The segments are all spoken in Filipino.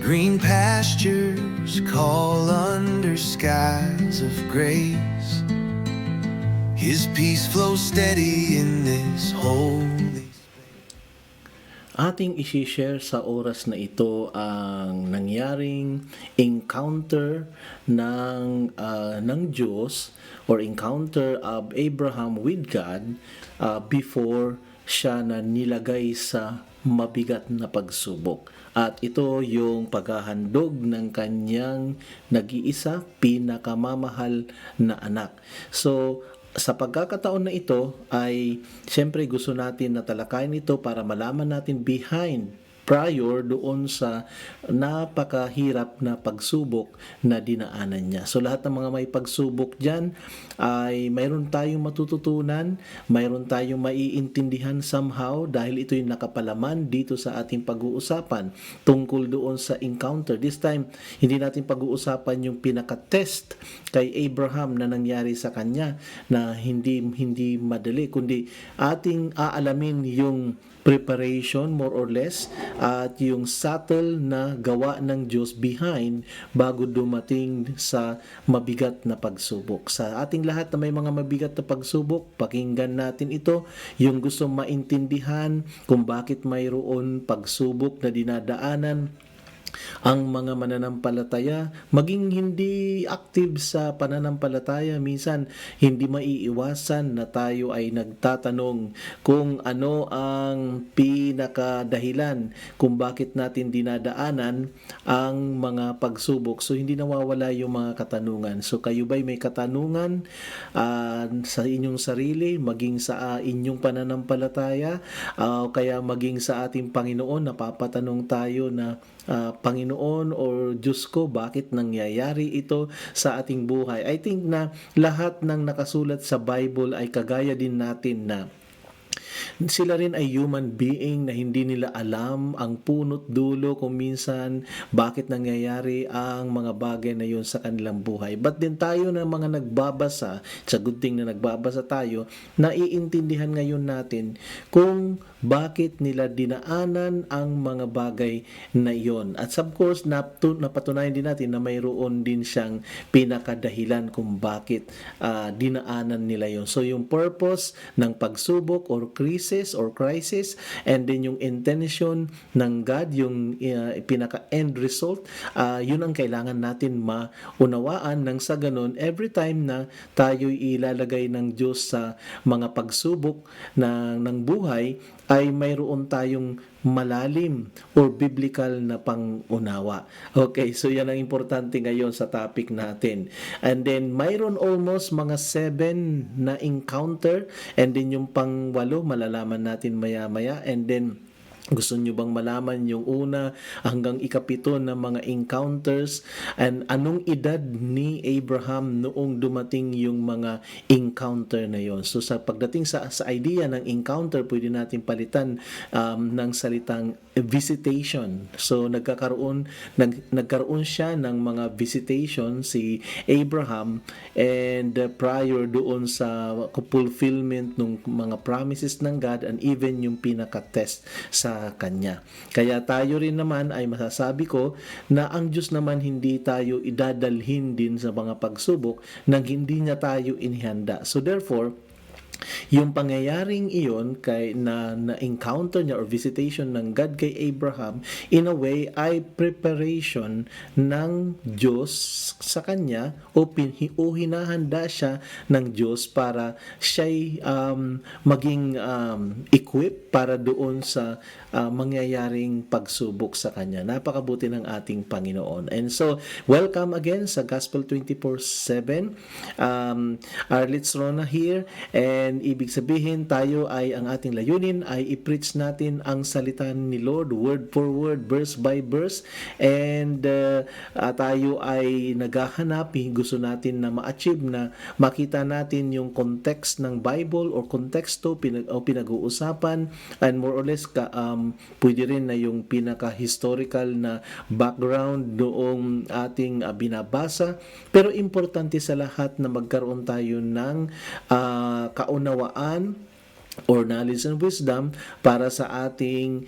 Green pastures call under skies of grace. His peace flows steady in this holy. Ating isi-share sa oras na ito ang nangyaring encounter ng Diyos or encounter of Abraham with God before siya na nilagay sa mabigat na pagsubok. At ito yung paghahandog ng kanyang nag-iisa, pinakamamahal na anak. So, sa pagkakataon na ito ay siyempre gusto natin na talakayin ito para malaman natin prior doon sa napakahirap na pagsubok na dinaanan niya. So lahat ng mga may pagsubok dyan ay mayroon tayong matututunan, mayroon tayong maiintindihan somehow dahil ito yung nakapalaman dito sa ating pag-uusapan tungkol doon sa encounter. This time, hindi natin pag-uusapan yung pinaka-test kay Abraham na nangyari sa kanya na hindi madali, kundi ating aalamin yung preparation more or less at yung subtle na gawa ng Diyos behind bago dumating sa mabigat na pagsubok. Sa ating lahat na may mga mabigat na pagsubok, pakinggan natin ito, yung gusto maintindihan kung bakit mayroon pagsubok na dinadaanan ang mga mananampalataya, maging hindi active sa pananampalataya, minsan hindi maiiwasan na tayo ay nagtatanong kung ano ang pinakadahilan kung bakit natin dinadaanan ang mga pagsubok. So hindi nawawala yung mga katanungan. So kayo ba'y may katanungan sa inyong sarili, maging sa inyong pananampalataya, kaya maging sa ating Panginoon, napapatanong tayo na Panginoon or Diyos ko, bakit nangyayari ito sa ating buhay? I think na lahat ng nakasulat sa Bible ay kagaya din natin na sila rin ay human being na hindi nila alam ang punot dulo kung minsan bakit nangyayari ang mga bagay na yun sa kanilang buhay. But din tayo na mga nagbabasa, sa good thing na nagbabasa tayo, naiintindihan ngayon natin kung bakit nila dinaanan ang mga bagay na iyon. At of course, napatunayan din natin na mayroon din siyang pinakadahilan kung bakit dinaanan nila yon. So yung purpose ng pagsubok or crisis and then yung intention ng God, yung pinaka-end result, yun ang kailangan natin maunawaan nang sa ganun, every time na tayo ilalagay ng Diyos sa mga pagsubok ng buhay, ay mayroon tayong malalim or biblical na pangunawa. Okay, so yan ang importante ngayon sa topic natin. And then, mayroon almost mga 7 na encounter, and then yung pang-8, malalaman natin maya-maya, and then gusto nyo bang malaman yung una hanggang 7 na mga encounters and anong edad ni Abraham noong dumating yung mga encounter na yon? So sa pagdating sa idea ng encounter, pwede natin palitan ng salitang visitation. So nagkaroon siya ng mga visitation si Abraham, and prior doon sa fulfillment ng mga promises ng God and even yung pinaka-test sa kanya. Kaya tayo rin naman ay masasabi ko na ang Diyos naman hindi tayo idadalhin din sa mga pagsubok nang hindi niya tayo inihanda. So therefore, yung pangyayaring iyon na encounter niya or visitation ng God kay Abraham, in a way ay preparation ng Diyos sa kanya o hinahanda siya ng Diyos para siya'y maging equipped para doon sa mangyayaring pagsubok sa kanya. Napakabuti ng ating Panginoon. And so, welcome again sa Gospel 24/7. Arlitz Rona here, and ibig sabihin tayo ay ang ating layunin ay i-preach natin ang salita ni Lord word for word, verse by verse, and tayo ay naghahanap, gusto natin na ma-achieve na makita natin yung context ng Bible or konteksto pinag-uusapan, and more or less pwede rin na yung pinaka-historical na background noong ating binabasa, pero importante sa lahat na magkaroon tayo ng kaunawaan or knowledge and wisdom para sa ating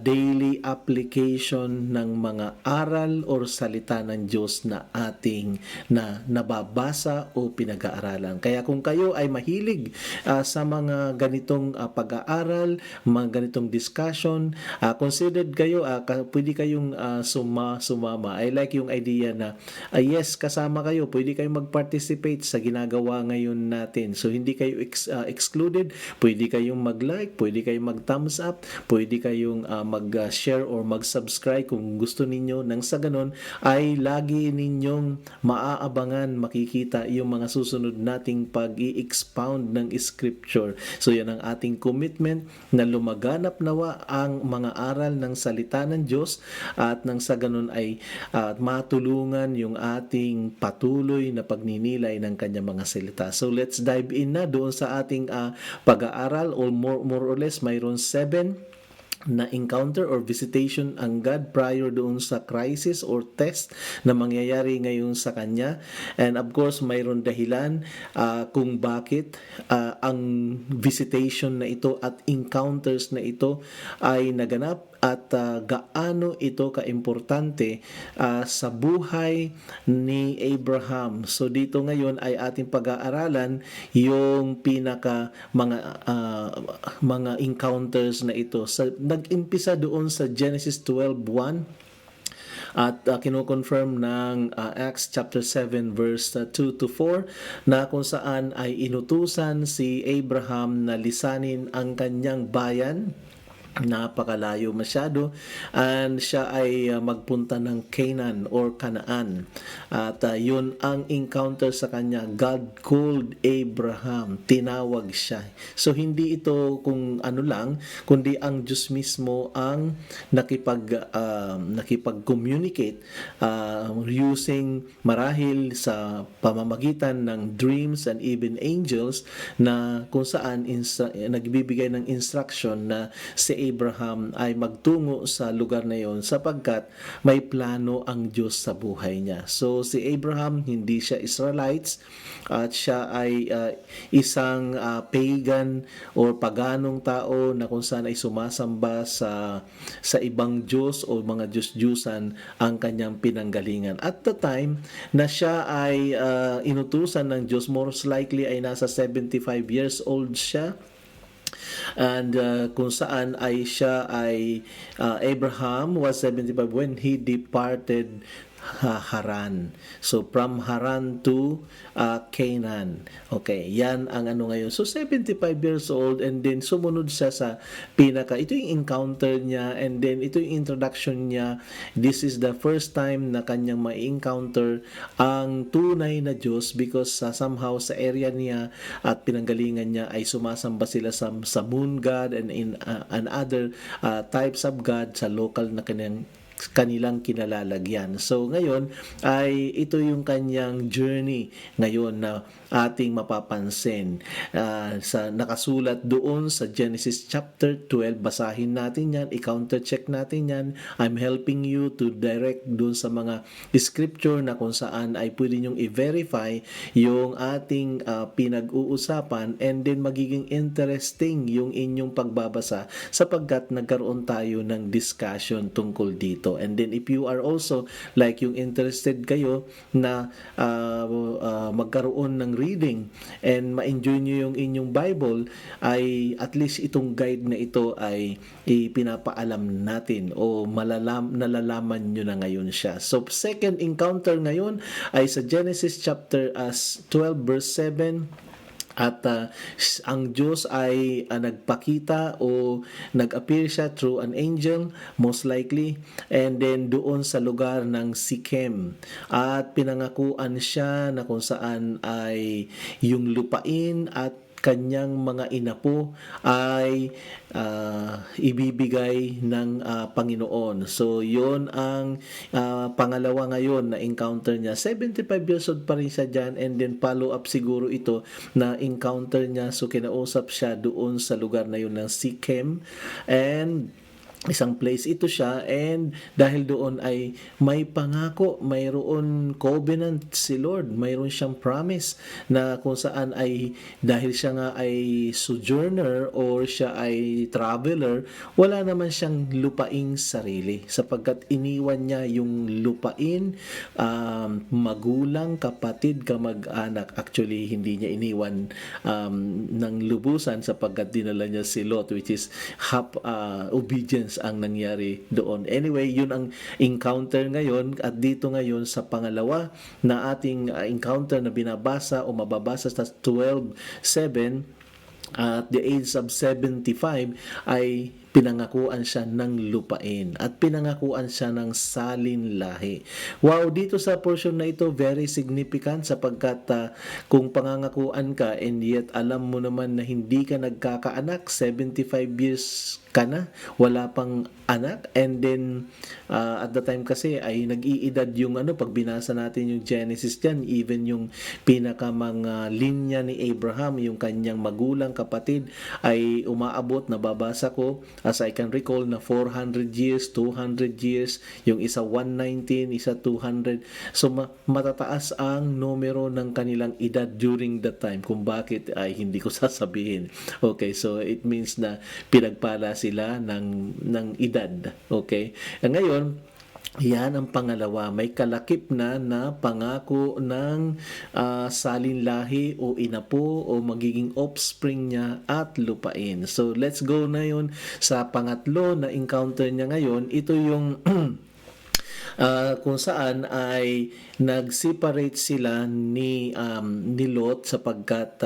daily application ng mga aral or salita ng Diyos na ating nababasa o pinag-aaralan. Kaya kung kayo ay mahilig sa mga ganitong pag-aaral, mga ganitong discussion, considered kayo, pwede kayong sumama. I like yung idea na yes, kasama kayo, pwede kayong mag-participate sa ginagawa ngayon natin. So hindi kayo excluded, pwede kayong mag-like, pwede kayong mag-thumbs up, pwede kayong mag-share or mag-subscribe kung gusto ninyo. Nang sa ganon ay lagi ninyong maaabangan, makikita yung mga susunod nating pag-i-expound ng scripture. So yan ang ating commitment na lumaganap nawa ang mga aral ng salita ng Diyos at nang sa ganon ay matulungan yung ating patuloy na pagninilay ng kanyang mga salita. So let's dive in na doon sa ating pag-aaral. Or more or less mayroon 7 na encounter or visitation ang God prior doon sa crisis or test na mangyayari ngayon sa kanya. And of course, mayroon dahilan kung bakit ang visitation na ito at encounters na ito ay naganap at gaano ito kaimportante sa buhay ni Abraham. So dito ngayon ay ating pag-aaralan yung pinaka mga encounters na ito. Nag-impisa doon sa Genesis 12:1 at kino-confirm ng Acts chapter 7 verse 2 to 4 na kung saan ay inutusan si Abraham na lisanin ang kanyang bayan. Napakalayo masyado, and siya ay magpunta ng Canaan or Kanaan, at yun ang encounter sa kanya. God called Abraham, tinawag siya. So hindi ito kung ano lang, kundi ang Diyos mismo ang nakipag-communicate using marahil sa pamamagitan ng dreams and even angels, na kung saan nagbibigay ng instruction na si Abraham ay magtungo sa lugar na yon sapagkat may plano ang Diyos sa buhay niya. So si Abraham, hindi siya Israelites at siya ay isang pagan or paganong tao na kung saan ay sumasamba sa ibang Diyos o mga Diyos-Diyusan ang kanyang pinanggalingan. At the time na siya ay inutusan ng Diyos, most likely ay nasa 75 years old siya. And kung saan ay siya ay Abraham was 75 when he departed Haran. So from Haran to Canaan. Okay, yan ang ano ngayon. So 75 years old, and then sumunod siya sa ito yung encounter niya, and then ito yung introduction niya. This is the first time na kanyang ma-encounter ang tunay na Diyos, because somehow sa area niya at pinanggalingan niya ay sumasamba sila sa moon god and other types of god sa local na kanilang kinalalagyan. So ngayon ay ito yung kanyang journey ngayon na ating mapapansin sa nakasulat doon sa Genesis chapter 12. Basahin natin yan, i-counter check natin yan. I'm helping you to direct doon sa mga scripture na kung saan ay pwede nyong i-verify yung ating pinag-uusapan, and then magiging interesting yung inyong pagbabasa sapagkat nagkaroon tayo ng discussion tungkol dito. And then if you are also like yung interested kayo na magkaroon ng reading and ma-enjoy nyo yung inyong Bible, ay at least itong guide na ito ay ipinapaalam natin o nalalaman nyo na ngayon siya. So second encounter ngayon ay sa Genesis chapter 12 verse 7. At ang Diyos ay nagpakita o nag-appear siya through an angel, most likely, and then doon sa lugar ng Sikhem. At pinangakuan siya na kung saan ay yung lupain at kanyang mga inapo ay ibibigay ng Panginoon. So yon ang pangalawa ngayon na encounter niya. 75 years old pa rin siya dyan, and then follow up siguro ito na encounter niya. So kinausap siya doon sa lugar na yun ng Sikhem, and isang place ito siya, and dahil doon ay may pangako, mayroon covenant si Lord, mayroon siyang promise na kung saan ay dahil siya nga ay sojourner or siya ay traveler, wala naman siyang lupaing sarili sapagkat iniwan niya yung lupain, magulang, kapatid, kamag-anak. Actually, hindi niya iniwan ng lubusan sapagkat dinala niya si Lot, which is half obedience ang nangyari doon. Anyway, yun ang encounter ngayon, at dito ngayon sa pangalawa na ating encounter na binabasa o mababasa sa 12:7, at the age of 75 ay pinangakuan siya ng lupain at pinangakuan siya ng salin lahi. Wow, dito sa portion na ito, very significant sapagkat kung pangangakuan ka and yet alam mo naman na hindi ka nagkakaanak, 75 years ka na, wala pang anak, and then at the time kasi ay nag-iedad yung pag binasa natin yung Genesis dyan, even yung mga linya ni Abraham, yung kanyang magulang, kapatid, ay umaabot, nababasa ko, as I can recall, na 400 years, 200 years, yung isa 119, isa 200. So matataas ang numero ng kanilang edad during that time. Kung bakit ay hindi ko sasabihin. Okay, so it means na pinagpala sila ng edad. Okay? Ngayon, yan ang pangalawa, may kalakip na pangako ng salinlahi o inapo o magiging offspring niya at lupain. So let's go na yun sa pangatlo na encounter niya ngayon. Ito yung kung saan ay nag-separate sila ni Lot sapagkat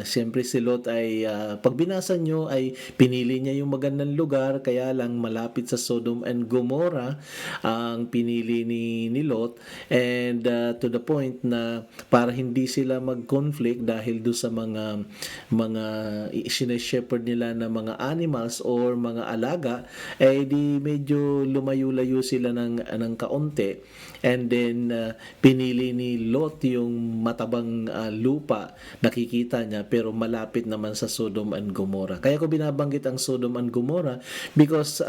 siyempre si Lot ay pag binasa nyo ay pinili niya yung magandang lugar, kaya lang malapit sa Sodom and Gomorrah ang pinili ni Lot, and to the point na para hindi sila mag-conflict dahil do sa mga shepherd nila na mga animals or mga alaga, eh di medyo lumayo-layo sila ng kaunti, and then pinili ni Lot yung matabang lupa, nakikita niya, pero malapit naman sa Sodom and Gomorrah. Kaya ko binabanggit ang Sodom and Gomorrah because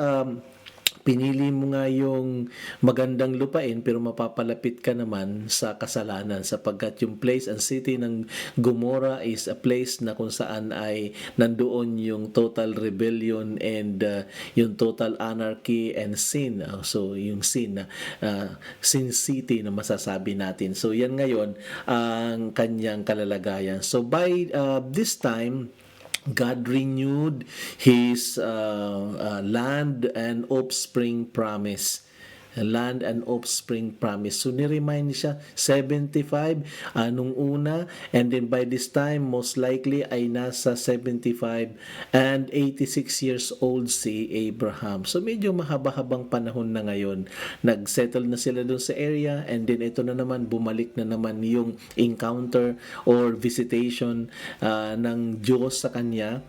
pinili mo nga yung magandang lupain pero mapapalapit ka naman sa kasalanan sapagkat yung place and city ng Gomorrah is a place na kung saan ay nandoon yung total rebellion and yung total anarchy and sin. So yung sin sin city na masasabi natin. So yan ngayon ang kanyang kalalagayan. So by this time, God renewed His land and offspring promise. Land and offspring promise. So, ni-remind siya, 75 nung una, and then by this time, most likely ay nasa 75 and 86 years old si Abraham. So, medyo mahaba-habang panahon na ngayon. Nag-settle na sila doon sa area, and then ito na naman, bumalik na naman yung encounter or visitation ng Diyos sa kanya.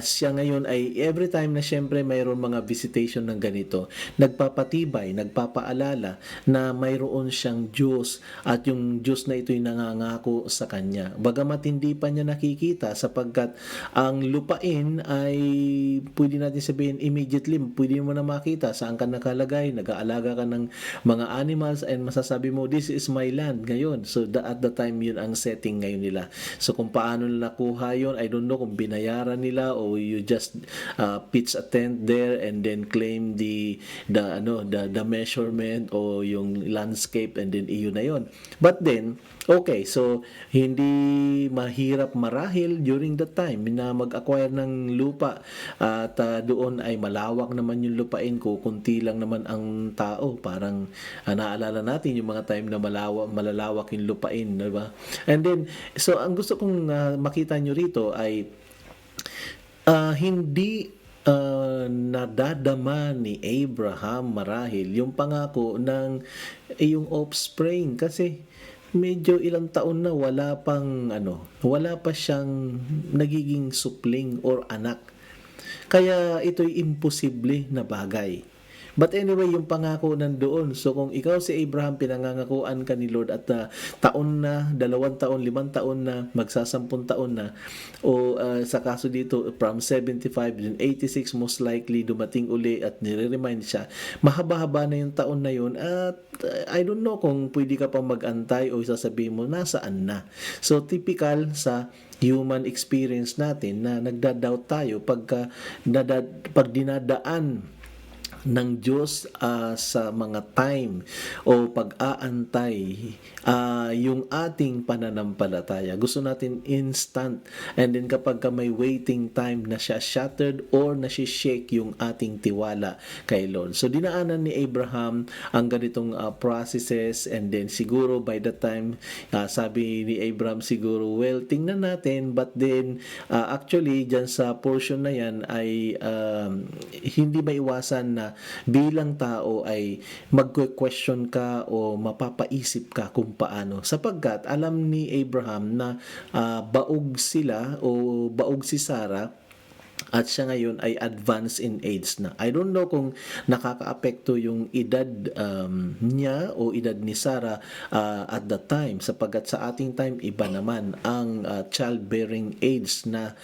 Siya ngayon ay every time na siyempre mayroon mga visitation ng ganito, nagpapatibay, nagpapaalala na mayroon siyang Diyos at yung Diyos na ito'y nangangako sa kanya. Bagamat hindi pa niya nakikita sapagkat ang lupain ay pwede natin sabihin immediately, pwede mo na makita saan ka nakalagay, nag-aalaga ka ng mga animals and masasabi mo, this is my land ngayon. So at the time yun ang setting ngayon nila. So kung paano nila nakuha yun, I don't know kung binayaran nila o you just pitch a tent there and then claim the measurement o yung landscape and then iyon na yun. But then, okay, so hindi mahirap marahil during that time na mag-acquire ng lupa at doon ay malawak naman yung lupain ko, kunti lang naman ang tao. Parang naalala natin yung mga time na malalawak yung lupain, diba? And then, so ang gusto kong makita nyo rito ay hindi nadadama ni Abraham marahil yung pangako ng yung offspring kasi medyo ilang taon na wala pa siyang nagiging supling or anak. Kaya ito'y imposible na bagay. But anyway, yung pangako nandoon. So kung ikaw si Abraham, pinangangakuan ka ni Lord at taon na, 2 taon, 5 taon na, magsasampung taon na, o sa kaso dito, from 75, then 86, most likely dumating uli at nire-remind siya, mahaba-haba na yung taon na yun at I don't know kung pwede ka pang mag-antay o sasabihin mo, nasaan na. So typical sa human experience natin na nagda-doubt tayo pag dinadaan ng Diyos sa mga time o pag-aantay yung ating pananampalataya. Gusto natin instant, and then kapag may waiting time na siya shattered or shake yung ating tiwala kay Lord. So dinaanan ni Abraham ang ganitong processes, and then siguro by the time sabi ni Abraham siguro, well, tingnan natin, but then actually dyan sa portion na yan ay hindi maiwasan na bilang tao ay magque-question ka o mapapaisip ka kung paano, sapagkat alam ni Abraham na baog sila o baog si Sarah at siya ngayon ay advanced in age na. I don't know kung nakakaapekto yung edad niya o edad ni Sarah at that time, sapagkat sa ating time iba naman ang childbearing age na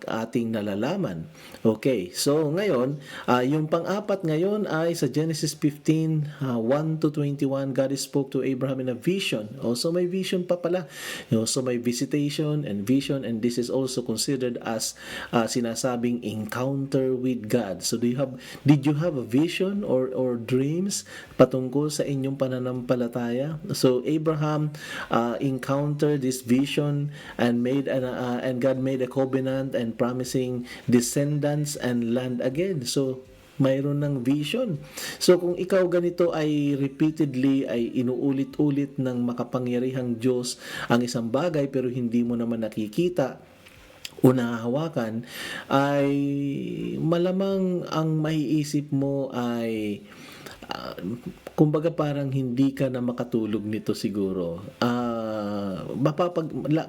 ating nalalaman. Okay, so ngayon yung pang-apat ngayon ay sa Genesis 15 1 to 21. God spoke to Abraham in a vision. Also may vision pa pala. Also may visitation and vision, and this is also considered as sinasabing encounter with God. So did you have a vision or dreams patungkol sa inyong pananampalataya? So Abraham encountered this vision and God made a covenant and promising descendants and land again. So mayroon ng vision. So kung ikaw ganito ay repeatedly ay inuulit-ulit ng makapangyarihang Diyos ang isang bagay pero hindi mo naman nakikita o nahahawakan, ay malamang ang maiisip mo ay kumbaga parang hindi ka na makatulog nito siguro.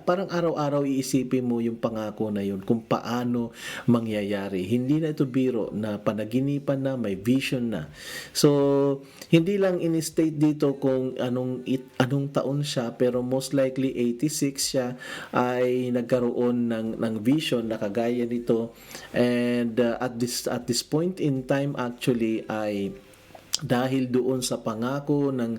Parang araw-araw iisipin mo yung pangako na yun kung paano mangyayari. Hindi na ito biro na panaginipan na, may vision na. So hindi lang in-state dito kung anong taon siya, pero most likely 86 siya ay nagkaroon ng vision na kagaya nito, and at this point in time actually ay dahil doon sa pangako ng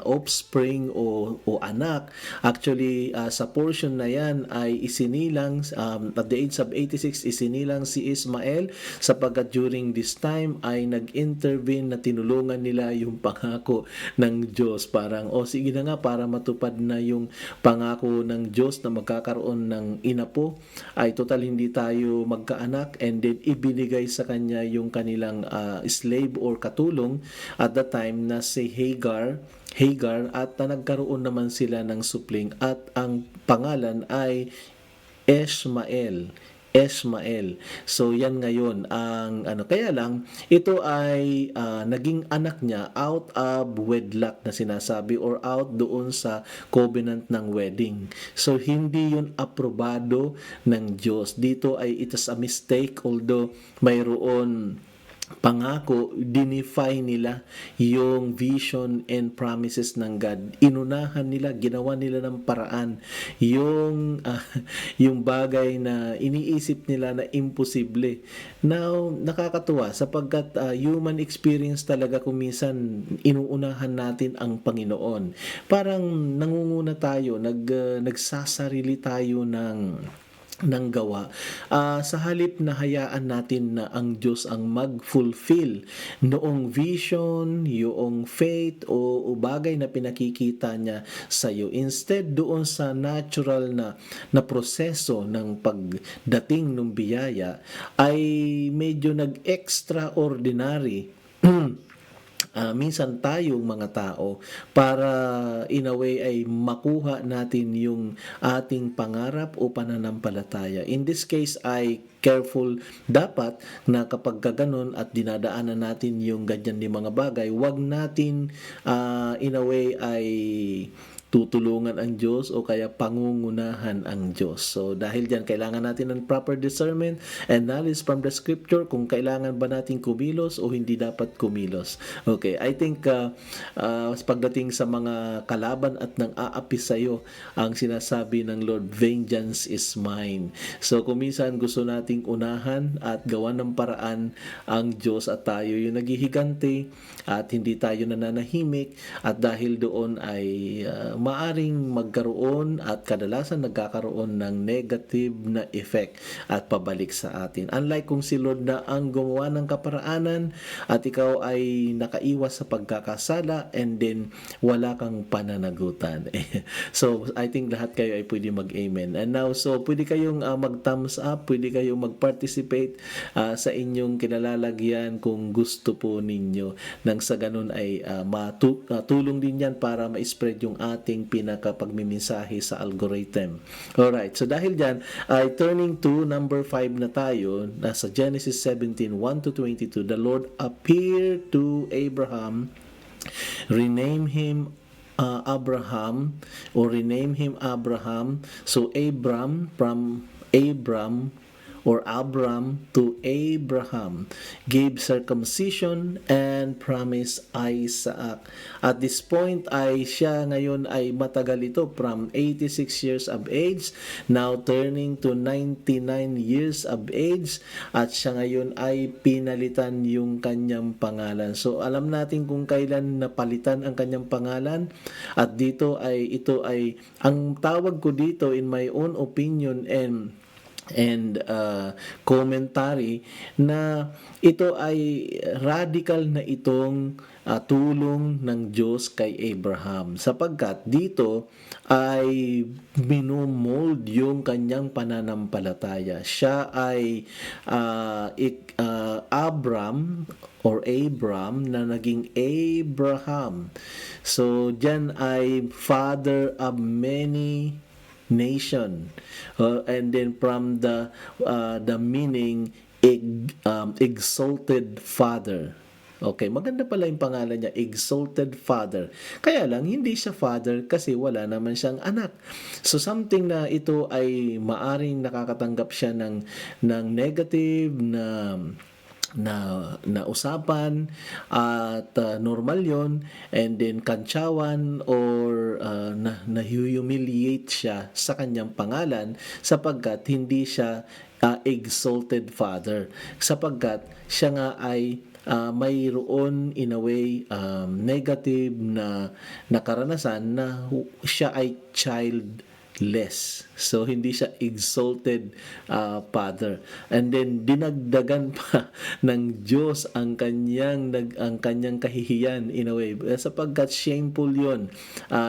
offspring o anak, actually sa portion na yan ay isinilang at the age of 86 isinilang si Ismael, sapagkat during this time ay nag-intervene na tinulungan nila yung pangako ng Diyos. Parang sige na nga, para matupad na yung pangako ng Diyos na magkakaroon ng inapo, ay total hindi tayo magkaanak, and then ibinigay sa kanya yung kanilang slave or katulong at the time na si Hagar, at nagkaroon naman sila ng supling at ang pangalan ay Ishmael. So yan ngayon ang kaya lang ito ay naging anak niya out of wedlock na sinasabi, or out doon sa covenant ng wedding. So hindi yun aprobado ng Diyos. Dito ay it is a mistake, although mayroon pangako, dinefy nila yung vision and promises ng God. Inunahan nila, ginawa nila ng paraan yung bagay na iniisip nila na imposible. Now, nakakatuwa sapagkat human experience talaga kung minsan inuunahan natin ang Panginoon. Parang nangunguna tayo, nagsasarili tayo ng gawa, sa halip na hayaan natin na ang Diyos ang mag-fulfill noong vision, yung faith o bagay na pinakikita niya sa iyo. Instead, doon sa natural na proseso ng pagdating ng biyaya ay medyo nag-extraordinary minsan tayong mga tao para in a way ay makuha natin yung ating pangarap o pananampalataya. In this case ay careful dapat na kapag gaganon at dinadaanan natin yung ganyan di mga bagay, wag natin in a way ay tutulungan ang Diyos o kaya pangungunahan ang Diyos. So dahil diyan kailangan natin ng proper discernment and knowledge from the scripture kung kailangan ba natin kumilos o hindi dapat kumilos. Okay, I think pagdating sa mga kalaban at nang aapi sa iyo, ang sinasabi ng Lord, vengeance is mine. So kung minsan gusto nating unahan at gawan ng paraan ang Diyos at tayo yung naghihigante at hindi tayo nananahimik, at dahil doon ay maaring magkaroon at kadalasan nagkakaroon ng negative na effect at pabalik sa atin. Unlike kung si Lord na ang gumawa ng kaparaanan at ikaw ay nakaiwas sa pagkakasala and then wala kang pananagutan. So I think lahat kayo ay pwede mag-amen. And now, so pwede kayong mag-thumbs up, pwede kayong mag-participate sa inyong kinalalagyan kung gusto po ninyo. Nang sa ganun ay tulong din yan para ma-spread yung ating pinakapagmimensahe sa algorithm. Alright, so dahil dyan, ay turning to number 5 na tayo, nasa Genesis 17, 1-22, the Lord appeared to Abraham, rename him Abraham, or rename him Abraham. So Abram, from Abram or Abram to Abraham, gave circumcision and promised Isaac. At this point ay siya ngayon ay matagal ito, from 86 years of age, now turning to 99 years of age, at siya ngayon ay pinalitan yung kanyang pangalan. So alam natin kung kailan napalitan ang kanyang pangalan, at ito ay ang tawag ko dito in my own opinion and commentary, na ito ay radical na itong tulong ng Diyos kay Abraham, sapagkat dito ay minomold yung kanyang pananampalataya. Siya ay Abram na naging Abraham. So dyan ay father of many nation, and then from the meaning exalted father. Okay, maganda pala yung pangalan niya, exalted father. Kaya lang hindi siya father kasi wala naman siyang anak. So something na ito ay maaring nakakatanggap siya ng negative na usapan, at normal yon, and then kantsawan or na-humiliate siya sa kanyang pangalan sapagkat hindi siya exalted father, sapagkat siya nga ay mayroon in a way negative na karanasan na siya ay childless. So hindi siya exalted father. And then dinagdagan pa ng Diyos ang kanyang kahihiyan in a way, sapagkat shameful 'yon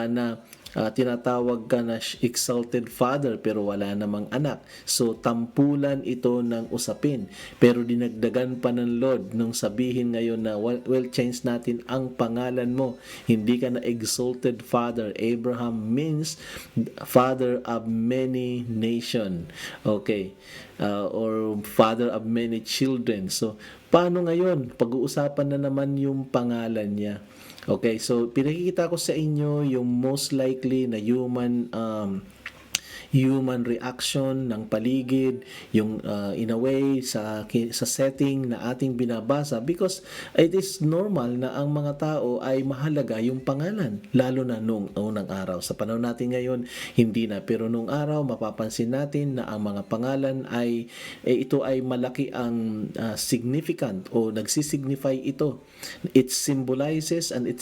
na tinatawag ka na exalted father pero wala namang anak. So tampulan ito ng usapin. Pero dinagdagan pa ng Lord nung sabihin ngayon na well, change natin ang pangalan mo. Hindi ka na exalted father. Abraham means father of many nation. Okay. Or father of many children. So paano ngayon? Pag-uusapan na naman yung pangalan niya. Okay, so pinakikita ko sa inyo yung most likely na human reaction ng paligid, yung in a way sa setting na ating binabasa, because it is normal na ang mga tao ay mahalaga yung pangalan, lalo na nung unang araw. Sa panahon natin ngayon, hindi na, pero nung araw mapapansin natin na ang mga pangalan ay ito ay malaki ang significant o nagsisignify ito. It symbolizes and it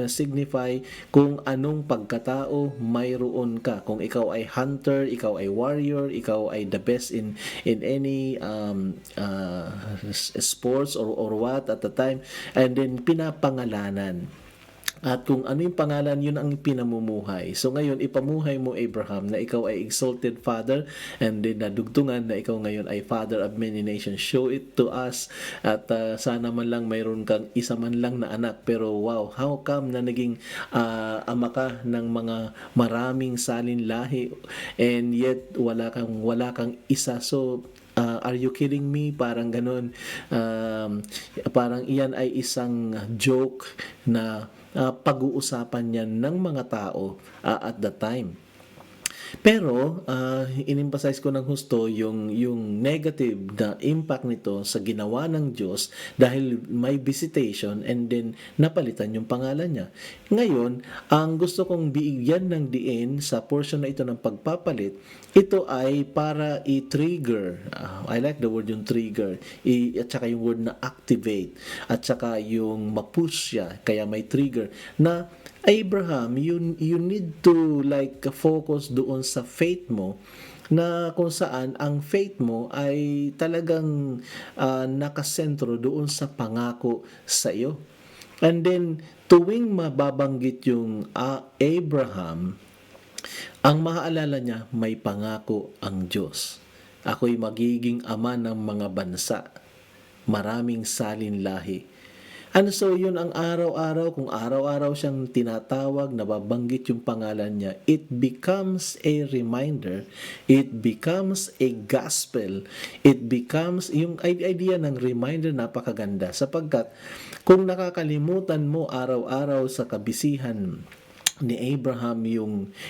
signify kung anong pagkatao mayroon ka. Kung ikaw ay hunter, ikaw ay warrior, ikaw ay the best in any sports or what at the time, and then pinapangalanan. At kung ano yung pangalan, yun ang pinamumuhay. So ngayon, ipamuhay mo, Abraham, na ikaw ay exalted father, and then nadugtungan na ikaw ngayon ay father of many nations. Show it to us, at sana man lang mayroon kang isa man lang na anak. Pero wow, how come na naging ama ka ng mga maraming salin lahi, and yet wala kang isa. So are you kidding me? Parang ganun. Parang iyan ay isang joke na pag-uusapan niyan ng mga tao at the time. Pero in-emphasize ko ng husto yung negative na impact nito sa ginawa ng Diyos dahil may visitation and then napalitan yung pangalan niya. Ngayon, ang gusto kong bigyan ng diin sa portion na ito ng pagpapalit, ito ay para i-trigger. I like the word yung trigger. At saka yung word na activate. At saka yung ma-push siya. Kaya may trigger na Abraham, you need to like focus doon sa faith mo na kung saan ang faith mo ay talagang nakasentro doon sa pangako sa iyo. And then, tuwing mababanggit yung Abraham, ang maaalala niya, may pangako ang Diyos. Ako'y magiging ama ng mga bansa. Maraming salin lahi. And so, yun ang araw-araw, kung araw-araw siyang tinatawag, nababanggit yung pangalan niya, it becomes a reminder, it becomes a gospel, it becomes, yung idea ng reminder napakaganda, sapagkat kung nakakalimutan mo araw-araw sa kabisihan ni Abraham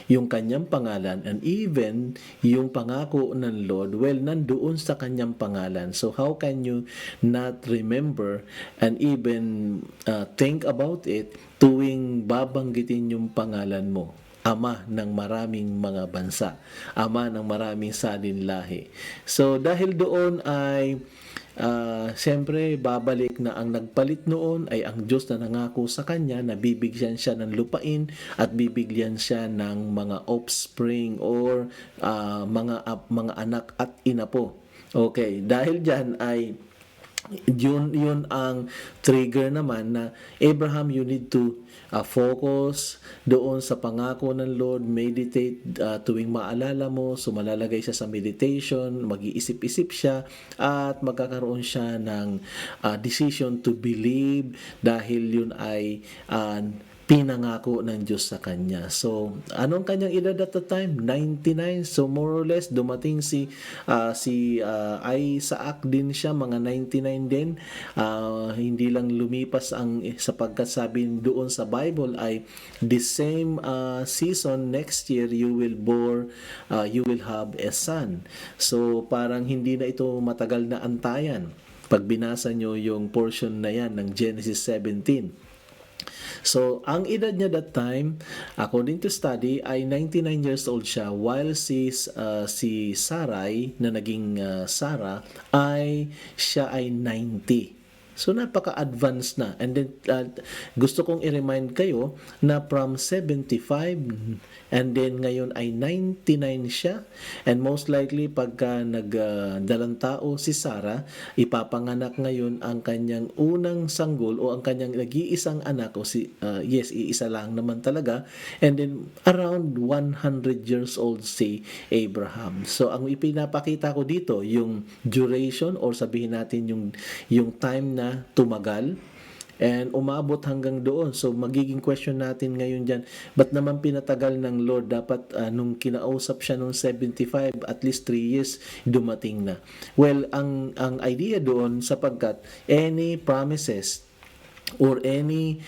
yung kanyang pangalan and even yung pangako ng Lord, well, nandoon sa kanyang pangalan. So how can you not remember and even think about it tuwing babanggitin yung pangalan mo? Ama ng maraming mga bansa, ama ng maraming salin lahi. So dahil doon ay siyempre babalik na ang nagpalit noon ay ang Diyos na nangako sa kanya na bibigyan siya ng lupain at bibigyan siya ng mga offspring or mga anak at inapo. Okay, dahil diyan ay yun ang trigger naman na Abraham, you need to focus doon sa pangako ng Lord, meditate tuwing maalala mo, so malalagay siya sa meditation, mag-iisip-isip siya at magkakaroon siya ng decision to believe dahil yun ay pinangako ng Diyos sa kanya. So, anong kanyang edad at the time? 99. So, more or less, dumating si Isaac din siya, mga 99 din. Hindi lang lumipas sapagkat sabi doon sa Bible ay the same season next year you will have a son. So, parang hindi na ito matagal na antayan. Pag binasa nyo yung portion na yan ng Genesis 17. So, ang edad niya that time, according to study, ay 99 years old siya, while si Sarai, na naging Sarah, siya ay 90. So, napaka-advanced na. And then, gusto kong i-remind kayo na from 75 and then ngayon ay 99 siya. And most likely, pagka nagdalang tao si Sarah, ipapanganak ngayon ang kanyang unang sanggol o ang kanyang nag-iisang anak o iisa lang naman talaga. And then, around 100 years old si Abraham. So, ang ipinapakita ko dito, yung duration or sabihin natin yung time na tumagal and umabot hanggang doon. So magiging question natin ngayon dyan, ba't naman pinatagal ng Lord? Dapat nung kinausap siya nung 75, at least 3 years dumating na. Well, ang idea doon sapagkat any promises or any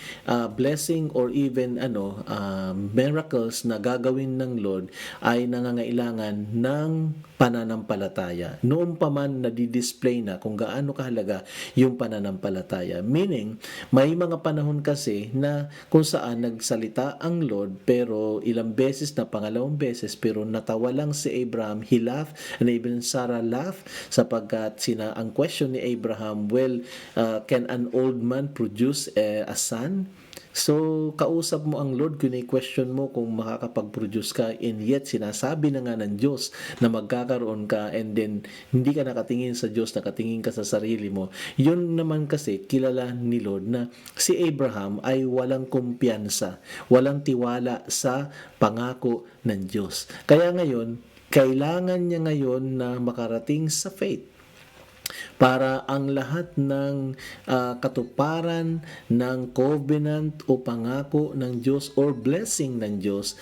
blessing or even miracles na gagawin ng Lord ay nangangailangan ng pananampalataya. Noon pa man nadidisplay na kung gaano kahalaga yung pananampalataya. Meaning, may mga panahon kasi na kung saan nagsalita ang Lord pero ilang beses na pangalawang beses pero natawa lang si Abraham, he laughed, and even Sarah laughed sapagkat ang question ni Abraham, well, can an old man produce a son? So, kausap mo ang Lord, kini-question mo kung makakapag-produce ka, and yet sinasabi na nga ng Diyos na magkakaroon ka, and then hindi ka nakatingin sa Diyos, nakatingin ka sa sarili mo. Yun naman kasi kilala ni Lord na si Abraham ay walang kumpiyansa, walang tiwala sa pangako ng Diyos. Kaya ngayon, kailangan niya ngayon na makarating sa faith para ang lahat ng katuparan ng covenant o pangako ng Diyos or blessing ng Diyos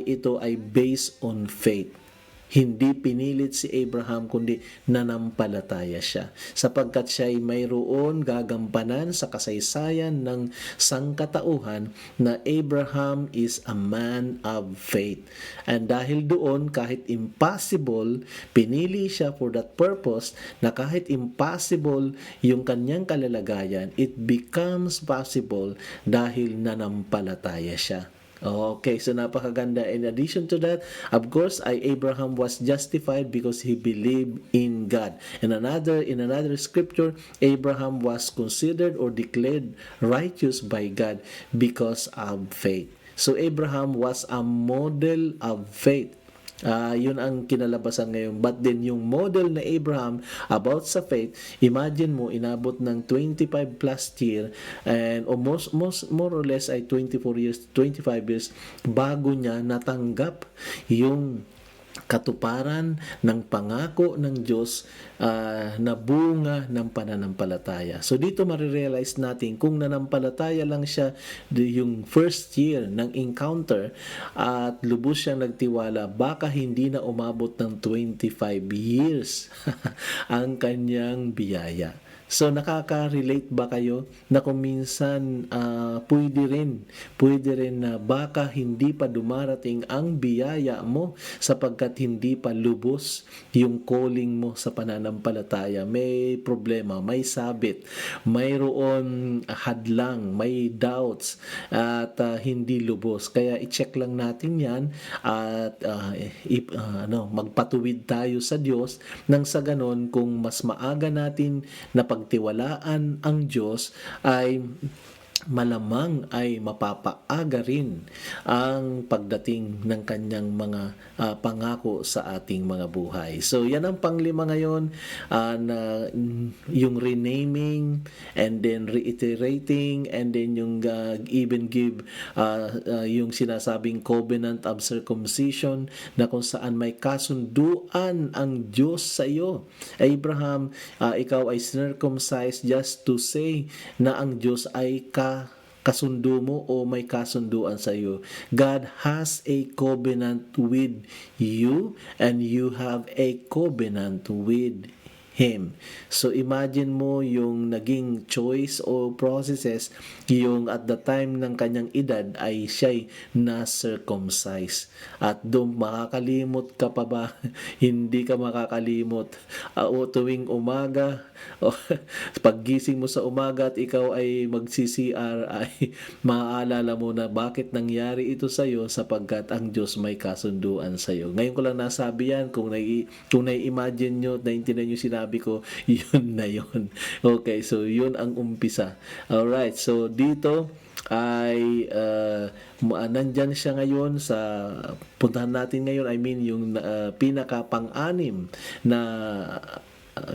ito ay based on faith. Hindi pinilit si Abraham kundi nanampalataya siya. Sapagkat siya ay mayroon gagampanan sa kasaysayan ng sangkatauhan na Abraham is a man of faith. And dahil doon, kahit impossible, pinili siya for that purpose na kahit impossible yung kanyang kalalagayan, it becomes possible dahil nanampalataya siya. Okay, so napakaganda. In addition to that, of course, Abraham was justified because he believed in God. In another scripture, Abraham was considered or declared righteous by God because of faith. So Abraham was a model of faith. Yun ang kinalabasan ngayon. But then yung model na Abraham about sa faith, imagine mo, inabot ng 25 plus year and almost more or less ay 24 years, 25 years bago niya natanggap yung katuparan ng pangako ng Diyos na bunga ng pananampalataya. So dito marirealize natin kung nanampalataya lang siya yung first year ng encounter at lubos siyang nagtiwala, baka hindi na umabot ng 25 years ang kanyang biyaya. So nakaka-relate ba kayo na kung minsan pwede rin na baka hindi pa dumarating ang biyaya mo sapagkat hindi pa lubos yung calling mo sa pananampalataya. May problema, may sabit, mayroon hadlang, may doubts at hindi lubos. Kaya i-check lang natin yan at magpatuwid tayo sa Diyos nang sa ganon kung mas maaga natin na pagtiwalaan ang Diyos ay malamang ay mapapaaga rin ang pagdating ng kanyang mga pangako sa ating mga buhay. So yan ang panglima ngayon, na yung renaming and then reiterating and then yung even give yung sinasabing covenant of circumcision na kung saan may kasunduan ang Diyos sa iyo. Abraham, ikaw ay circumcised just to say na ang Diyos ay kasundo mo o may kasunduan sa iyo. God has a covenant with you and you have a covenant with Him. So imagine mo yung naging choice o processes yung at the time ng kanyang edad ay siya'y na-circumcise. At doon makakalimot ka pa ba? Hindi ka makakalimot. O tuwing umaga, paggising mo sa umaga at ikaw ay mag-CCR ay maaalala mo na bakit nangyari ito sa iyo sapagkat ang Diyos may kasunduan sa iyo. Ngayon ko lang nasabi yan, kung nai-imagine nyo, naintindihan nyo sinabi ko, yun na yun. Okay, so yun ang umpisa. Alright, so dito ay nandyan siya ngayon sa puntahan natin ngayon, I mean yung pinaka pang-anim na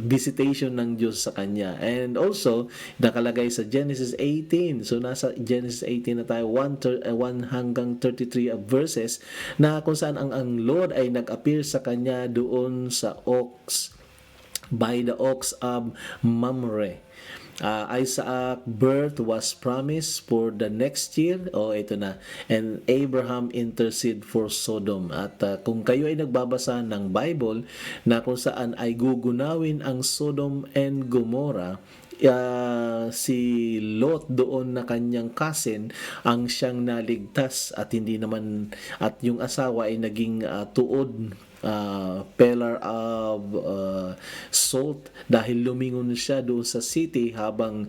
visitation ng Diyos sa kanya. And also, nakalagay sa Genesis 18. So, nasa Genesis 18 na tayo, 1 hanggang 33 verses, na kung saan ang Lord ay nag-appear sa kanya doon sa oaks, by the oaks of Mamre. Isaac birth was promised for the next year. Ito na. And Abraham intercede for Sodom. At kung kayo ay nagbabasa ng Bible na kung saan ay gugunawin ang Sodom and Gomorrah, si Lot doon na kanyang cousin ang siyang naligtas at hindi naman at yung asawa ay naging tuod, pillar of salt dahil lumingon siya doon sa city habang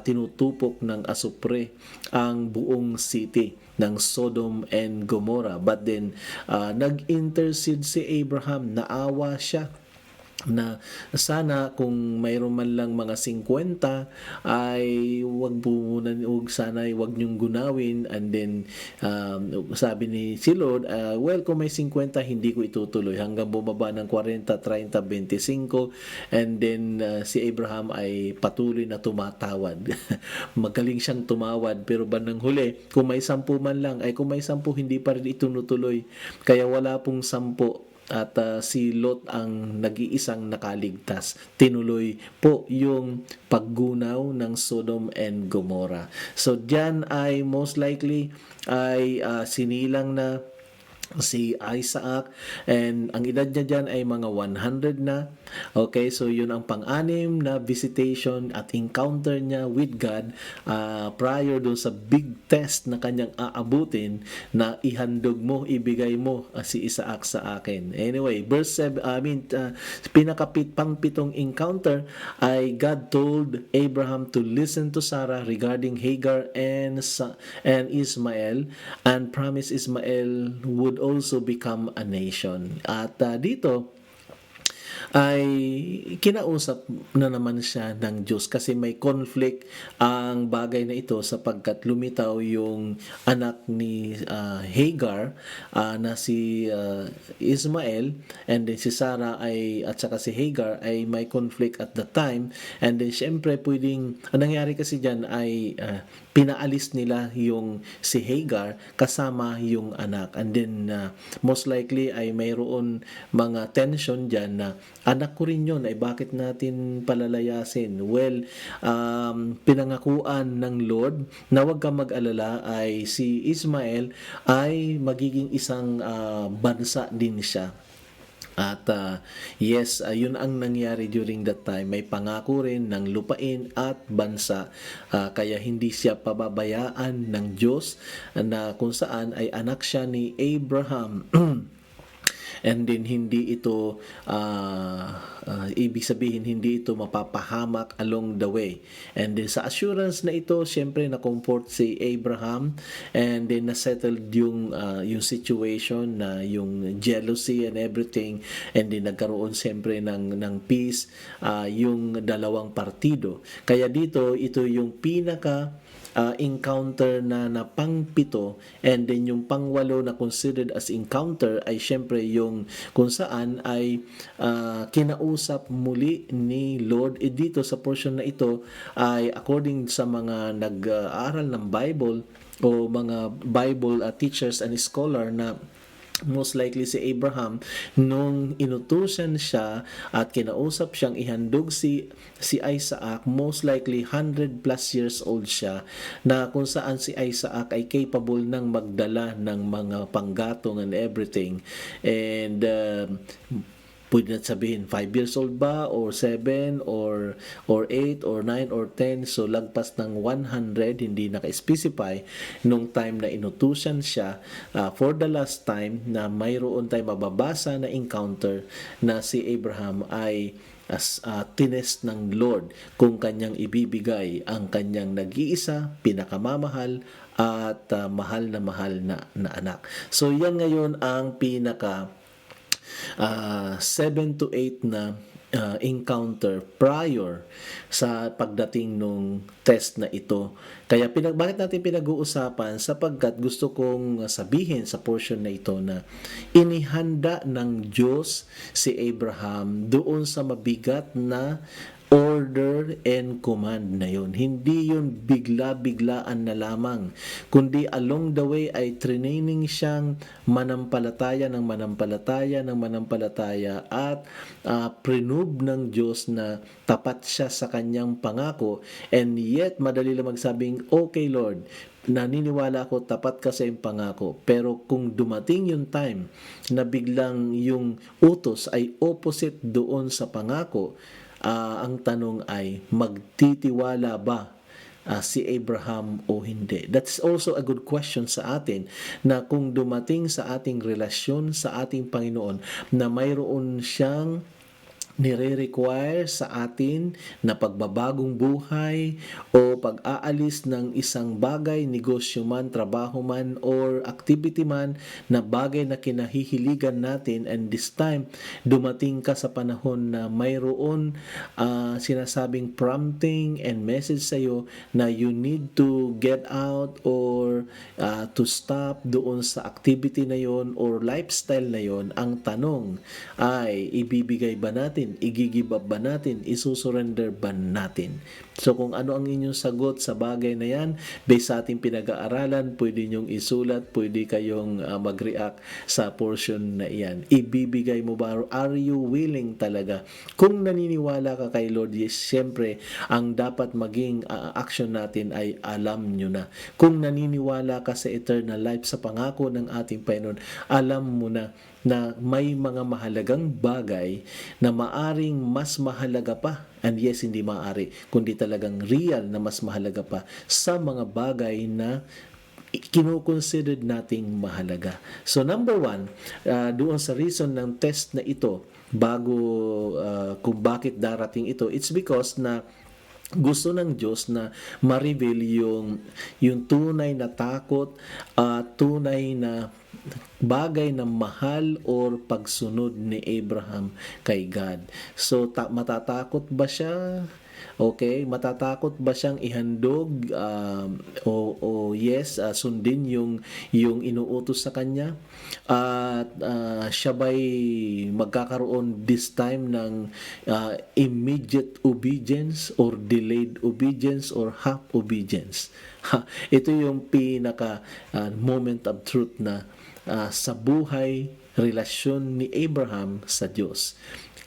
tinutupok ng asupre ang buong city ng Sodom and Gomorrah. But then nag-intercede si Abraham, naawa siya na sana kung mayroon man lang mga 50 ay wag niyong gunawin. And then sabi ni si Lord, well, kung may 50 hindi ko itutuloy, hanggang bumaba ng 40, 30, 25. And then si Abraham ay patuloy na tumatawad. Magaling siyang tumawad, pero bandang huli kung may 10 man lang, ay kung may 10 hindi pa rin itunutuloy. Kaya wala pong 10 at si Lot ang nag-iisang nakaligtas. Tinuloy po yung paggunaw ng Sodom and Gomorrah. So diyan ay most likely ay sinilang na si Isaac, and ang edad niya dyan ay mga 100 na. Okay, so yun ang pang-anim na visitation at encounter niya with God prior doon sa big test na kanyang aabutin na ihandog mo, ibigay mo si Isaac sa akin. Anyway, verse 7, pang-pitong encounter ay God told Abraham to listen to Sarah regarding Hagar and Ismael, and promised Ismael would also become a nation. At dito ay kinausap na naman siya ng Diyos kasi may conflict ang bagay na ito sapagkat lumitaw yung anak ni Hagar na si Ismael, and then si Sarah at saka si Hagar ay may conflict at the time, and then syempre ang nangyari kasi dyan ay pinaalis nila yung si Hagar kasama yung anak, and then most likely ay mayroon mga tension dyan na anak ko rin yun, ay bakit natin palalayasin? Well, pinangakuan ng Lord na huwag kang mag-alala ay si Ismael ay magiging isang bansa din siya. At yes, yun ang nangyari during that time. May pangako rin ng lupain at bansa, kaya hindi siya pababayaan ng Diyos na kung saan ay anak siya ni Abraham. And then hindi ito ibig sabihin hindi ito mapapahamak along the way. And then sa assurance na ito, syempre na-comfort si Abraham, and then na-settled yung situation na yung jealousy and everything, and then nagkaroon syempre ng peace yung dalawang partido. Kaya dito ito yung pinaka encounter na pang-pito, and then yung pang-walo na considered as encounter ay syempre yung kung saan ay kinausap muli ni Lord. Dito sa portion na ito ay according sa mga nag-aaral ng Bible o mga Bible teachers and scholar na most likely si Abraham nung inutusan siya at kinausap siyang ihandog si Isaac, most likely 100 plus years old siya, na kung saan si Isaac ay capable ng magdala ng mga panggatong and everything, and pwede na sabihin 5 years old ba or 7 or 8 or 9 or 10, so lagpas ng 100, hindi naka-specify nung time na inutusan siya for the last time na mayroon tayo mababasa na encounter na si Abraham ay tinest ng Lord kung kanyang ibibigay ang kanyang nag-iisa, pinakamamahal at mahal na anak. So yan ngayon ang pinaka 7 to 8 na encounter prior sa pagdating nung test na ito. Kaya bakit natin pinag-uusapan? Sapagkat gusto kong sabihin sa portion na ito na inihanda ng Diyos si Abraham doon sa mabigat na order and command na yun. Hindi yun bigla-biglaan na lamang, kundi along the way ay training siyang manampalataya at prinove ng Diyos na tapat siya sa kanyang pangako, and yet madali lang magsabing, okay Lord, naniniwala ako tapat ka sa iyong pangako, pero kung dumating yung time na biglang yung utos ay opposite doon sa pangako, ang tanong ay magtitiwala ba si Abraham o hindi? That's also a good question sa atin, na kung dumating sa ating relasyon sa ating Panginoon na mayroon siyang nire-require sa atin na pagbabagong buhay o pag-aalis ng isang bagay, negosyo man, trabaho man, or activity man na bagay na kinahihiligan natin, and this time dumating ka sa panahon na mayroon sinasabing prompting and message sa iyo na you need to get out or to stop doon sa activity na yon or lifestyle na yon. Ang tanong ay, ibibigay ba natin natin? I-give up ba natin? Isusurrender ba natin? So kung ano ang inyong sagot sa bagay na yan, based sa ating pinag-aaralan, pwede nyong isulat, pwede kayong mag-react sa portion na iyan. Ibibigay mo ba? Are you willing talaga? Kung naniniwala ka kay Lord, yes, siyempre, ang dapat maging action natin ay alam nyo na. Kung naniniwala ka sa eternal life, sa pangako ng ating Panginoon, alam mo na may mga mahalagang bagay na maaring mas mahalaga pa. And yes, hindi maaari, kundi talagang real na mas mahalaga pa sa mga bagay na kinoconsidered nating mahalaga. So number 1, doon sa reason ng test na ito, bago kung bakit darating ito, it's because na gusto ng Diyos na ma-reveal yung tunay na takot at tunay na bagay na mahal or pagsunod ni Abraham kay God. So, matatakot ba siya? Okay, matatakot ba siyang ihandog o yes, sundin yung inuutos sa kanya? At siya ba'y magkakaroon this time ng immediate obedience or delayed obedience or half obedience? Ito yung pinaka moment of truth na sa buhay, relasyon ni Abraham sa Diyos.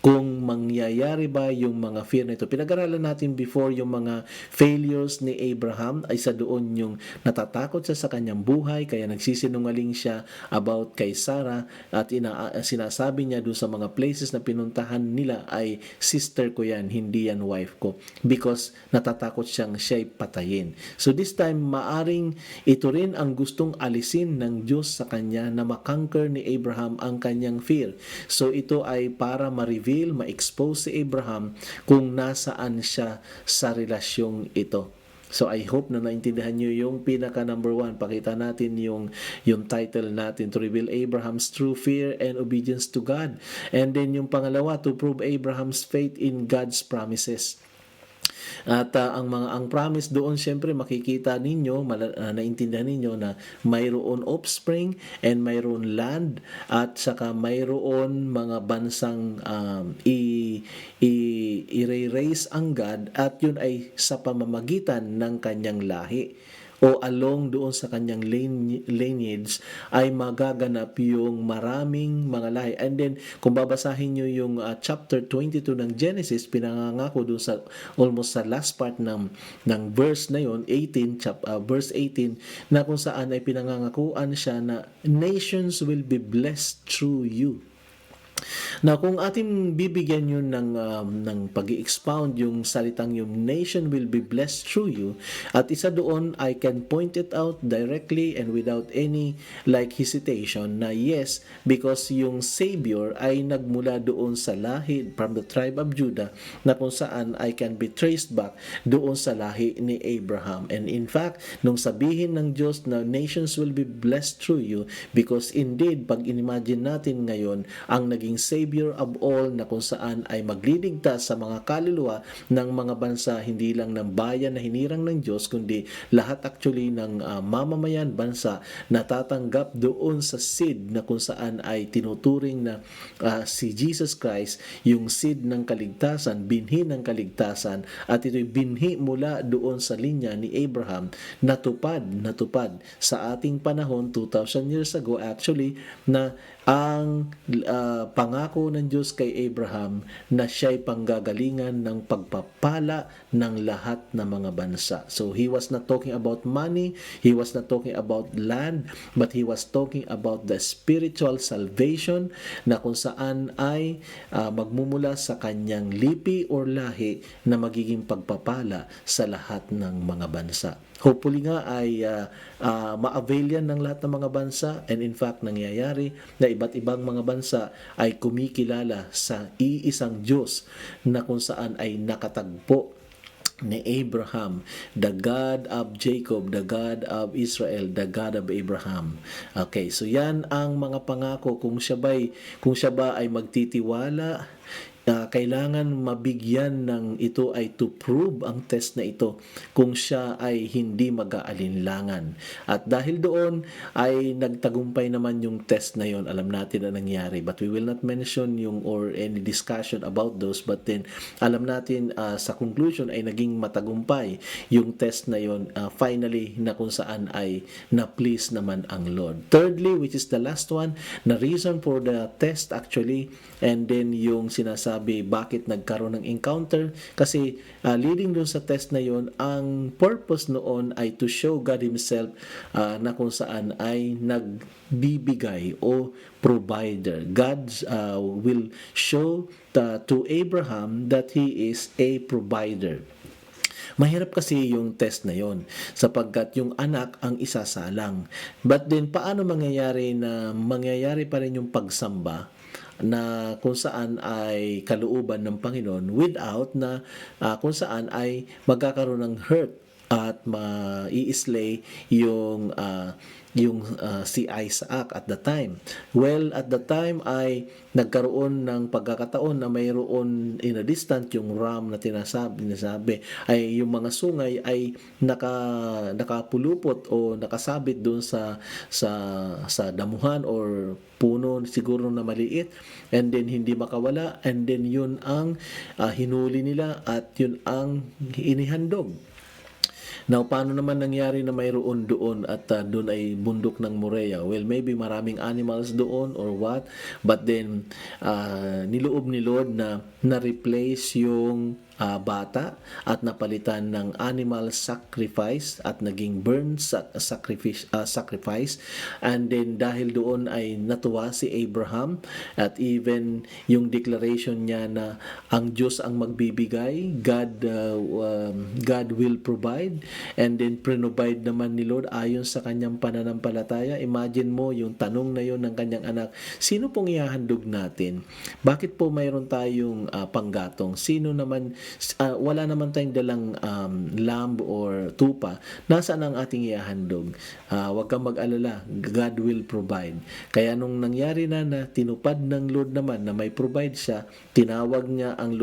Kung mangyayari ba yung mga fear na ito. Pinag-aralan natin before yung mga failures ni Abraham, ay sa doon yung natatakot siya sa kanyang buhay, kaya nagsisinungaling siya about kay Sarah at sinasabi niya doon sa mga places na pinuntahan nila ay sister ko yan, hindi yan wife ko. Because natatakot siya'y patayin. So this time, maaring ito rin ang gustong alisin ng Diyos sa kanya na makonquer ni Abraham ang kanyang fear. So ito ay para ma-reveal, ma-expose si Abraham kung nasaan siya sa relasyong ito. So I hope na naintindihan nyo yung pinaka number 1. Pakita natin yung title natin, to reveal Abraham's true fear and obedience to God. And then yung pangalawa, to prove Abraham's faith in God's promises. At ang promise doon, syempre makikita ninyo, naintindihan ninyo na mayroon offspring and mayroon land at saka mayroon mga bansang i-raise ang God, at yun ay sa pamamagitan ng kanyang lahi o along doon sa kanyang lineage ay magaganap yung maraming mga lahi. And then, kung babasahin nyo yung chapter 22 ng Genesis, pinangangako doon sa almost sa last part ng verse na yon, 18, verse 18, na kung saan ay pinangangakuan siya na nations will be blessed through you. Now, kung ating bibigyan yun ng pag-i-expound yung salitang yung nation will be blessed through you, at isa doon, I can point it out directly and without any hesitation na yes, because yung Savior ay nagmula doon sa lahi from the tribe of Judah, na kung saan I can be traced back doon sa lahi ni Abraham. And in fact, nung sabihin ng Diyos na nations will be blessed through you, because indeed, pag inimagine natin ngayon, ang naging Savior of all na kung saan ay magliligtas sa mga kaluluwa ng mga bansa, hindi lang ng bayan na hinirang ng Diyos, kundi lahat actually ng mamamayan bansa na tatanggap doon sa seed na kung saan ay tinuturing na si Jesus Christ, yung seed ng kaligtasan, binhi ng kaligtasan, at ito'y binhi mula doon sa linya ni Abraham, natupad sa ating panahon 2,000 years ago actually, na ang pangako ng Diyos kay Abraham na siya'y panggagalingan ng pagpapala ng lahat ng mga bansa. So he was not talking about money, he was not talking about land, but he was talking about the spiritual salvation na kung saan ay magmumula sa kanyang lipi or lahi na magiging pagpapala sa lahat ng mga bansa. Hopefully nga ay ma-avail yan ng lahat ng mga bansa, and in fact nangyayari na iba't ibang mga bansa ay kumikilala sa iisang Diyos na kung saan ay nakatagpo ni Abraham, the God of Jacob, the God of Israel, the God of Abraham. Okay, so yan ang mga pangako kung siya ba ay magtitiwala kailangan mabigyan ng ito ay to prove ang test na ito kung siya ay hindi mag-aalinlangan. At dahil doon ay nagtagumpay naman yung test na yon, alam natin na nangyari. But we will not mention yung or any discussion about those, but then alam natin sa conclusion ay naging matagumpay yung test na yon, finally na kung saan ay na-please naman ang Lord. Thirdly, which is the last one, na reason for the test actually, and then yung sinasabi bakit nagkaroon ng encounter, kasi leading dun sa test na yon, ang purpose noon ay to show God Himself na kung saan ay nagbibigay o provider. God will show to Abraham that He is a provider. Mahirap kasi yung test na yon sapagkat yung anak ang isasalang. But then paano mangyayari pa rin yung pagsamba na kung saan ay kalooban ng Panginoon without na kung saan ay magkakaroon ng hurt at mai-slay yung si Isaac at the time. Well, at the time ay nagkaroon ng pagkakataon na mayroon in a distant yung ram na tinasabi ay yung mga sungay ay nakapulupot o nakasabit doon sa damuhan or puno siguro na maliit, and then hindi makawala, and then yun ang hinuli nila at yun ang inihandog. Now, paano naman nangyari na mayroon doon at doon ay bundok ng Morea? Well, maybe maraming animals doon or what, but then niloob ni Lord na na-replace yung bata at napalitan ng animal sacrifice at naging burnt sacrifice, and then dahil doon ay natuwa si Abraham at even yung declaration niya na ang Diyos ang magbibigay, God will provide, and then provide naman ni Lord ayon sa kanyang pananampalataya. Imagine mo yung tanong na yon ng kanyang anak, sino pong ihahandog natin? Bakit po mayroon tayong panggatong? Sino naman, wala naman tayong dalang lamb or tupa, nasaan ang ating ihahandog? Huwag kang mag-alala, God will provide. Kaya nung nangyari na tinupad ng Lord naman na may provide siya, tinawag niya ang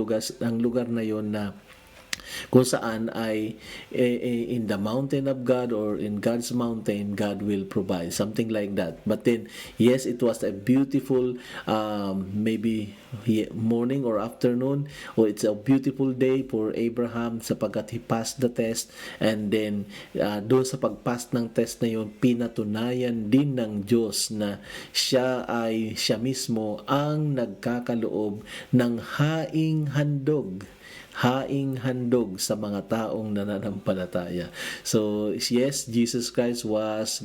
lugar na yon na kung saan ay in the mountain of God or in God's mountain, God will provide, something like that. But then, yes, it was a beautiful maybe morning or afternoon, or it's a beautiful day for Abraham sapagkat he passed the test, and then doon sa pagpass ng test na yun, pinatunayan din ng Diyos na siya mismo ang nagkakaloob ng haing handog sa mga taong nananampalataya. So, yes, Jesus Christ was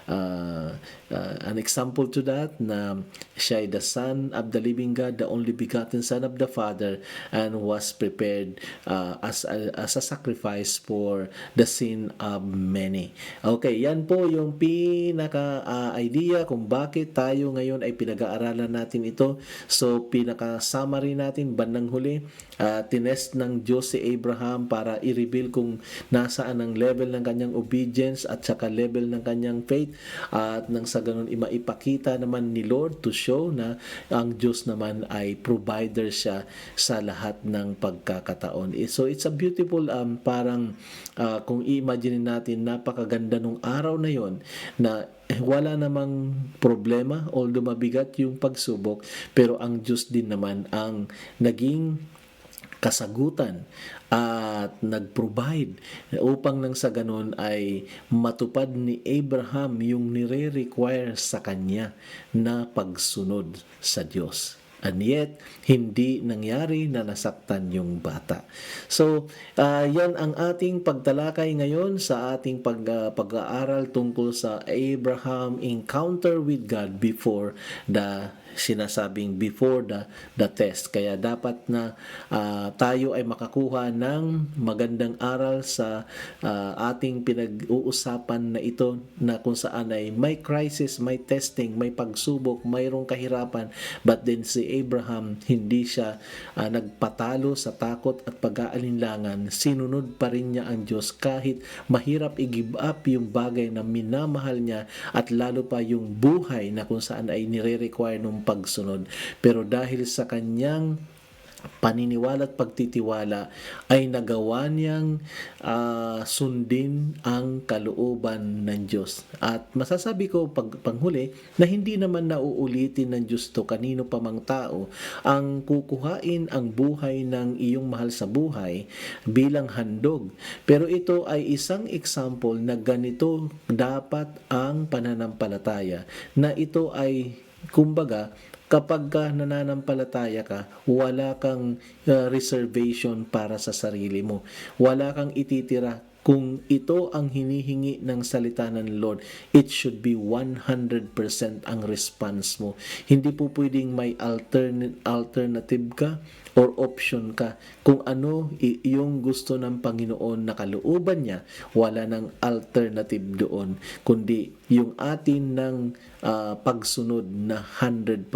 an example to that, na siya ay the Son of the living God, the only begotten Son of the Father, and was prepared as a sacrifice for the sin of many. Okay, yan po yung pinaka-idea kung bakit tayo ngayon ay pinag-aaralan natin ito. So, pinaka-summary natin, bandang huli, tinest ng Diyos si Abraham para i-reveal kung nasaan ang level ng kanyang obedience at saka level ng kanyang faith, at nang sa ganun maipakita naman ni Lord to show na ang Diyos naman ay provider siya sa lahat ng pagkakataon. So it's a beautiful parang kung i-imagine natin, napakaganda nung araw na yon na wala namang problema, although mabigat yung pagsubok, pero ang Diyos din naman ang naging kasagutan at nag-provide upang nang sa ganun ay matupad ni Abraham yung nire-require sa kanya na pagsunod sa Diyos. And yet, hindi nangyari na nasaktan yung bata. So, yan ang ating pagtalakay ngayon sa ating pag-aaral tungkol sa Abraham encounter with God before the test. Kaya dapat na tayo ay makakuha ng magandang aral sa ating pinag-uusapan na ito, na kung saan ay may crisis, may testing, may pagsubok, mayroong kahirapan, but then si Abraham hindi siya nagpatalo sa takot at pag-aalinlangan. Sinunod pa rin niya ang Diyos kahit mahirap i-give up yung bagay na minamahal niya, at lalo pa yung buhay na kung saan ay nire-require ng pagsunod. Pero dahil sa kanyang paniniwala at pagtitiwala ay nagawa niyang sundin ang kalooban ng Diyos. At masasabi ko panghuli na hindi naman nauulitin ng Diyos to kanino pa mang tao ang kukuhain ang buhay ng iyong mahal sa buhay bilang handog. Pero ito ay isang example na ganito dapat ang pananampalataya, na ito ay kumbaga kapag ka nananampalataya ka, wala kang reservation para sa sarili mo. Wala kang ititira. Kung ito ang hinihingi ng salita ng Lord, it should be 100% ang response mo. Hindi po pwedeng may alternative ka or option ka. Kung ano yung gusto ng Panginoon na kalooban niya, wala nang alternative doon, kundi yung atin ng pagsunod na 100%,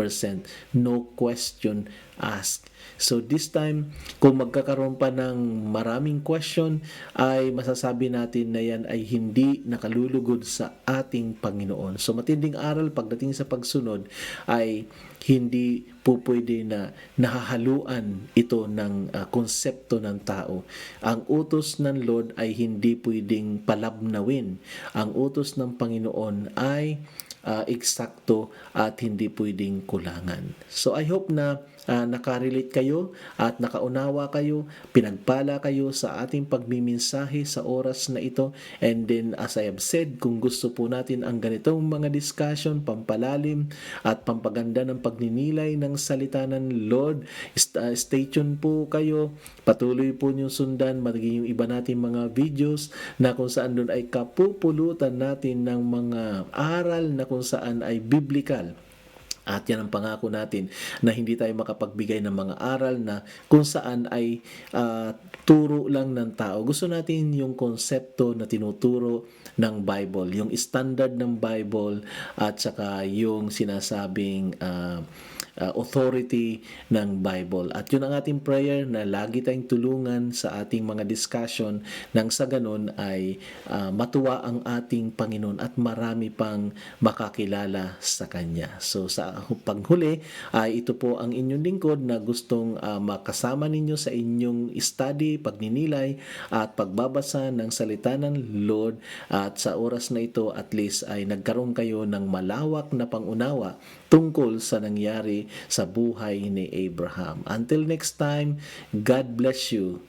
no question asked. So this time, kung magkakaroon pa ng maraming question, ay masasabi natin na yan ay hindi nakalulugod sa ating Panginoon. So matinding aral pagdating sa pagsunod ay hindi po pwede na nahahaluan ito ng konsepto ng tao. Ang utos ng Lord ay hindi pwedeng palabnawin. Ang utos ng Panginoon ay eksakto at hindi pwedeng kulangan. So I hope na nakarelate kayo at nakaunawa kayo, pinagpala kayo sa ating pagmimensahe sa oras na ito. And then as I have said, kung gusto po natin ang ganitong mga discussion, pampalalim at pampaganda ng pagninilay ng salita ng Lord, stay tuned po kayo. Patuloy po niyong sundan magiging yung iba nating mga videos na kung saan doon ay kapupulutan natin ng mga aral na kung saan ay biblical. At yan ang pangako natin na hindi tayo makapagbigay ng mga aral na kung saan ay turo lang ng tao. Gusto natin yung konsepto na tinuturo ng Bible, yung standard ng Bible at saka yung sinasabing authority ng Bible. At yun ang ating prayer na lagi tayong tulungan sa ating mga discussion nang sa ganun ay matuwa ang ating Panginoon at marami pang makakilala sa Kanya. So sa panghuli ay ito po ang inyong lingkod na gustong makasama ninyo sa inyong study, pagninilay at pagbabasa ng salita ng Lord, at sa oras na ito at least ay nagkaroon kayo ng malawak na pangunawa tungkol sa nangyari sa buhay ni Abraham. Until next time, God bless you.